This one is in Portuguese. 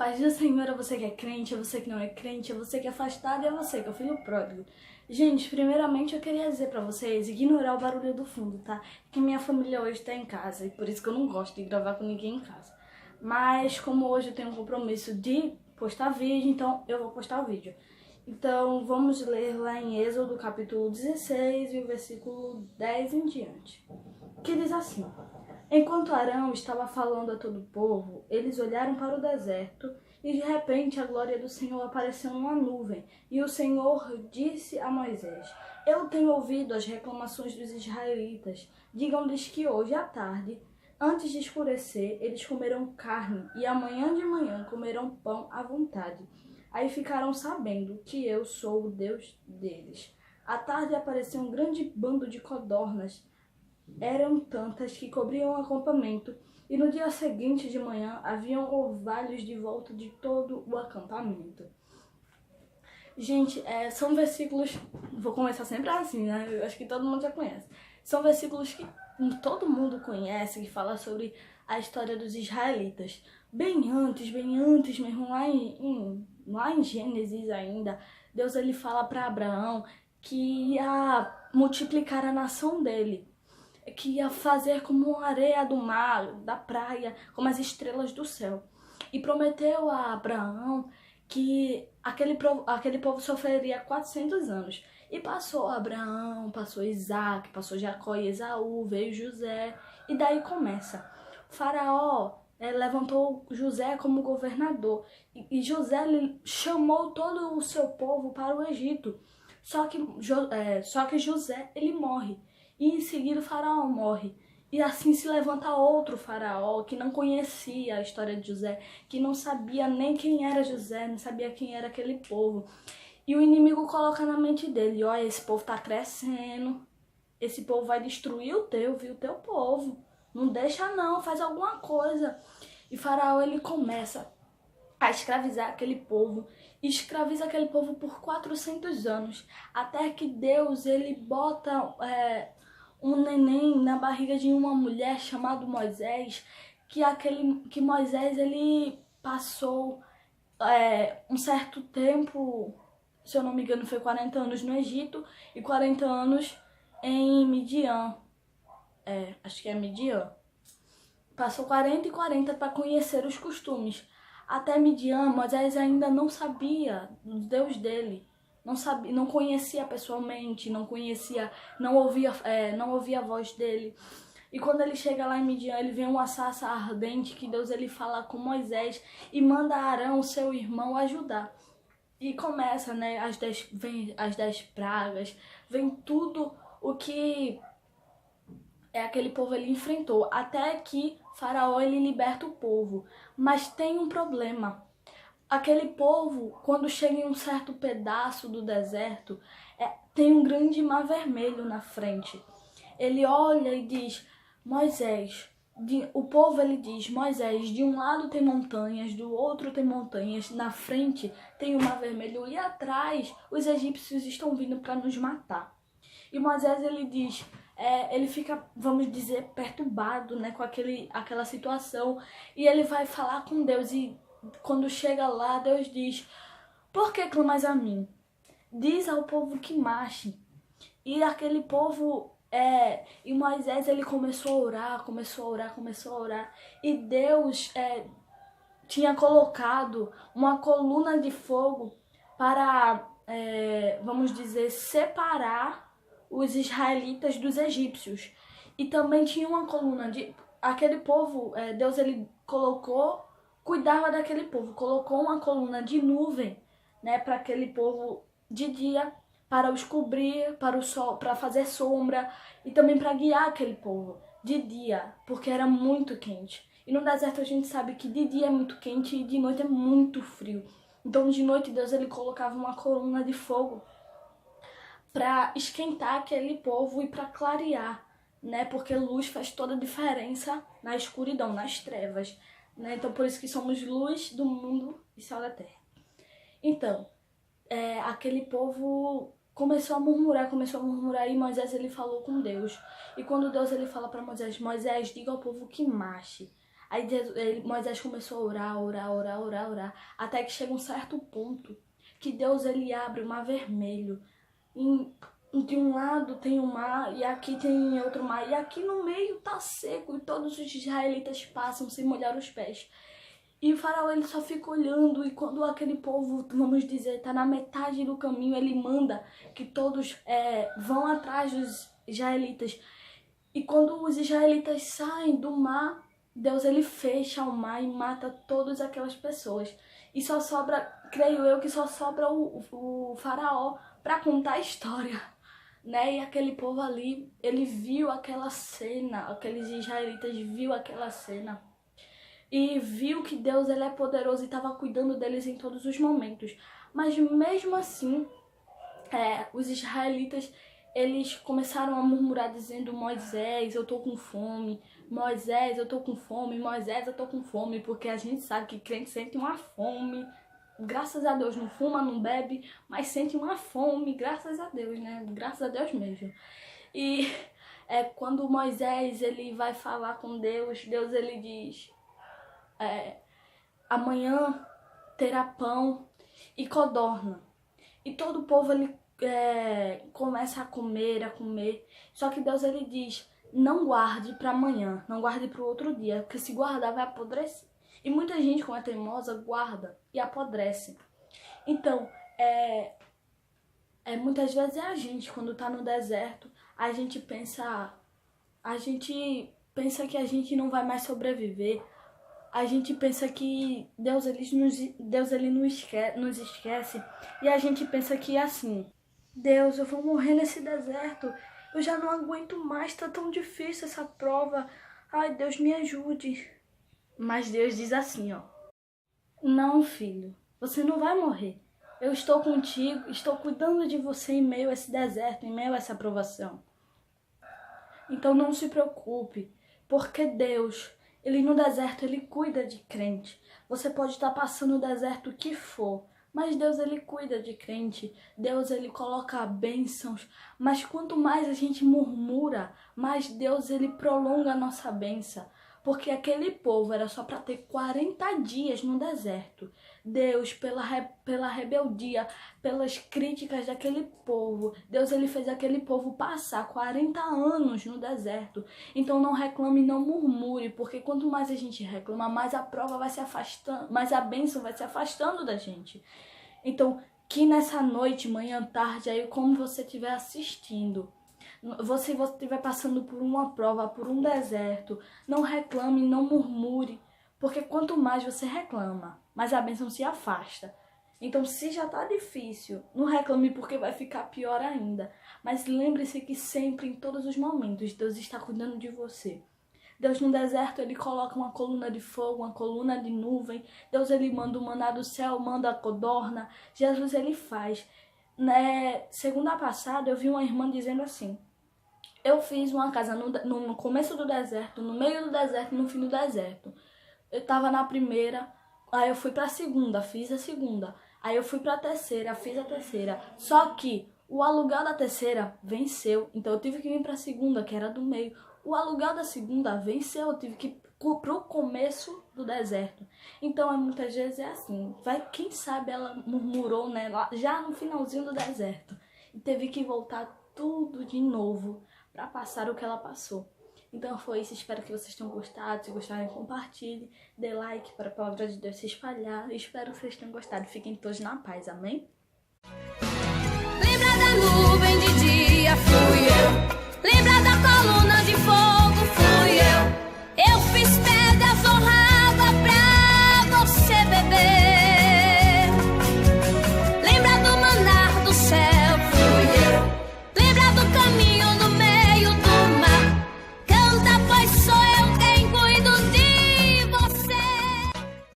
Paz do Senhor a você que é crente, a você que não é crente, a você que é afastado e a você que é o filho pródigo. Gente, primeiramente eu queria dizer pra vocês ignorar o barulho do fundo, tá? Que minha família hoje tá em casa e por isso que eu não gosto de gravar com ninguém em casa. Mas como hoje eu tenho um compromisso de postar vídeo, então eu vou postar o vídeo. Então vamos ler lá em Êxodo capítulo 16 e o versículo 10 em diante. Que diz assim: Enquanto Arão estava falando a todo o povo, eles olharam para o deserto e de repente a glória do Senhor apareceu numa nuvem. E o Senhor disse a Moisés: Eu tenho ouvido as reclamações dos israelitas. Digam-lhes que hoje à tarde, antes de escurecer, eles comerão carne e amanhã de manhã comerão pão à vontade. Aí ficarão sabendo que eu sou o Deus deles. À tarde apareceu um grande bando de codornas. Eram tantas que cobriam o acampamento, e no dia seguinte de manhã haviam orvalhos de volta de todo o acampamento. Gente, são versículos, vou começar sempre assim, né? Eu acho que todo mundo já conhece. São versículos que todo mundo conhece, que fala sobre a história dos israelitas. Bem antes mesmo, lá em Gênesis ainda, Deus ele fala para Abraão que ia multiplicar a nação dele, que ia fazer como a areia do mar, da praia, como as estrelas do céu. E prometeu a Abraão que aquele povo sofreria 400 anos. E passou Abraão, passou Isaac, passou Jacó e Esaú, veio José. E daí começa. Faraó levantou José como governador. E José chamou todo o seu povo para o Egito. Só que José ele morre. E em seguida o faraó morre. E assim se levanta outro faraó que não conhecia a história de José, que não sabia nem quem era José, não sabia quem era aquele povo. E o inimigo coloca na mente dele: olha, esse povo tá crescendo, esse povo vai destruir o teu, viu, o teu povo. Não deixa não, faz alguma coisa. E faraó ele começa a escravizar aquele povo, e escraviza aquele povo por 400 anos, até que Deus ele bota um neném na barriga de uma mulher chamado Moisés, que Moisés ele passou um certo tempo, se eu não me engano foi 40 anos no Egito e 40 anos em Midian, acho que é Midian. Passou 40 e 40 para conhecer os costumes. Até Midian, Moisés ainda não sabia do Deus dele. Não sabia, não conhecia pessoalmente, não ouvia a voz dele. E quando ele chega lá em Midian, ele vê uma sarça ardente que Deus ele fala com Moisés e manda Arão, seu irmão, ajudar. E começa, né, vem as 10 pragas, vem tudo o que aquele povo ele enfrentou, até que Faraó ele liberta o povo. Mas tem um problema. Aquele povo, quando chega em um certo pedaço do deserto, tem um grande mar vermelho na frente. Ele olha e diz: Moisés, o povo ele diz: Moisés, de um lado tem montanhas, do outro tem montanhas, na frente tem o mar vermelho e atrás os egípcios estão vindo para nos matar. E Moisés ele diz, ele fica, vamos dizer, perturbado, né, com aquela situação, e ele vai falar com Deus. E quando chega lá, Deus diz: Por que clamas a mim? Diz ao povo que marche. E aquele povo, e Moisés ele começou a orar, e Deus tinha colocado uma coluna de fogo para, vamos dizer, separar os israelitas dos egípcios. E também tinha uma coluna de aquele povo, Deus ele cuidava daquele povo, colocou uma coluna de nuvem, né, para aquele povo de dia, para os cobrir, para o sol, para fazer sombra, e também para guiar aquele povo de dia, porque era muito quente. E no deserto a gente sabe que de dia é muito quente e de noite é muito frio. Então de noite Deus ele colocava uma coluna de fogo para esquentar aquele povo e para clarear, né? Porque luz faz toda a diferença na escuridão, nas trevas, né? Então por isso que somos luz do mundo e sal da terra. Então, aquele povo começou a murmurar e Moisés ele falou com Deus. E quando Deus ele fala para Moisés: Moisés, diga ao povo que marche. Aí Moisés começou a orar, até que chega um certo ponto que Deus ele abre o mar vermelho. De um lado tem o mar e aqui tem outro mar. E aqui no meio tá seco e todos os israelitas passam sem molhar os pés. E o faraó ele só fica olhando, e quando aquele povo, vamos dizer, tá na metade do caminho, ele manda que todos vão atrás dos israelitas. E quando os israelitas saem do mar, Deus ele fecha o mar e mata todas aquelas pessoas. E só sobra, creio eu, que só sobra o faraó para contar a história, né? E aquele povo ali, ele viu aquela cena, aqueles israelitas viu aquela cena. E viu que Deus ele é poderoso e estava cuidando deles em todos os momentos. Mas mesmo assim, os israelitas, eles começaram a murmurar dizendo: Moisés, eu tô com fome. Moisés, eu tô com fome. Moisés, eu tô com fome. Porque a gente sabe que crente sente uma fome. Graças a Deus, não fuma, não bebe, mas sente uma fome, graças a Deus, né? Graças a Deus mesmo. E quando Moisés ele vai falar com Deus, Deus ele diz: amanhã terá pão e codorna. E todo o povo ele começa a comer. Só que Deus ele diz: não guarde para amanhã, não guarde para o outro dia, porque se guardar vai apodrecer. E muita gente, como é teimosa, guarda e apodrece. Então, muitas vezes a gente, quando tá no deserto, a gente pensa que a gente não vai mais sobreviver. A gente pensa que Deus ele nos esquece. E a gente pensa que assim: Deus, eu vou morrer nesse deserto. Eu já não aguento mais, tá tão difícil essa prova. Ai, Deus me ajude. Mas Deus diz assim, ó: não, filho, você não vai morrer. Eu estou contigo, estou cuidando de você em meio a esse deserto, em meio a essa provação. Então não se preocupe, porque Deus, ele no deserto, ele cuida de crente. Você pode estar passando o deserto que for, mas Deus ele cuida de crente. Deus ele coloca bênçãos. Mas quanto mais a gente murmura, mais Deus ele prolonga a nossa bênção. Porque aquele povo era só para ter 40 dias no deserto. Deus, pela rebeldia, pelas críticas daquele povo, Deus ele fez aquele povo passar 40 anos no deserto. Então não reclame, não murmure, porque quanto mais a gente reclama, mais a prova vai se afastando, mais a bênção vai se afastando da gente. Então, que nessa noite, manhã, tarde, aí como você estiver assistindo, você estiver passando por uma prova, por um deserto, não reclame, não murmure, porque quanto mais você reclama, mais a bênção se afasta. Então, se já tá difícil, não reclame, porque vai ficar pior ainda. Mas lembre-se que sempre, em todos os momentos, Deus está cuidando de você. Deus no deserto, ele coloca uma coluna de fogo, uma coluna de nuvem. Deus ele manda o maná do céu, manda a codorna. Jesus ele faz. Segunda passada, eu vi uma irmã dizendo assim: eu fiz uma casa no começo do deserto, no meio do deserto e no fim do deserto. Eu tava na primeira, aí eu fui pra segunda, fiz a segunda. Aí eu fui pra terceira, fiz a terceira. Só que o aluguel da terceira venceu, então eu tive que vir pra segunda, que era do meio. O aluguel da segunda venceu, eu tive que ir pro começo do deserto. Então muitas vezes é assim, quem sabe ela murmurou, né, lá, já no finalzinho do deserto. E teve que voltar tudo de novo para passar o que ela passou. Então foi isso, espero que vocês tenham gostado. Se gostarem, compartilhe, dê like para a palavra de Deus se espalhar. Espero que vocês tenham gostado. Fiquem todos na paz, amém? Lembra da nuvem de dia, fui eu. Lembra da coluna de fogo, fui eu.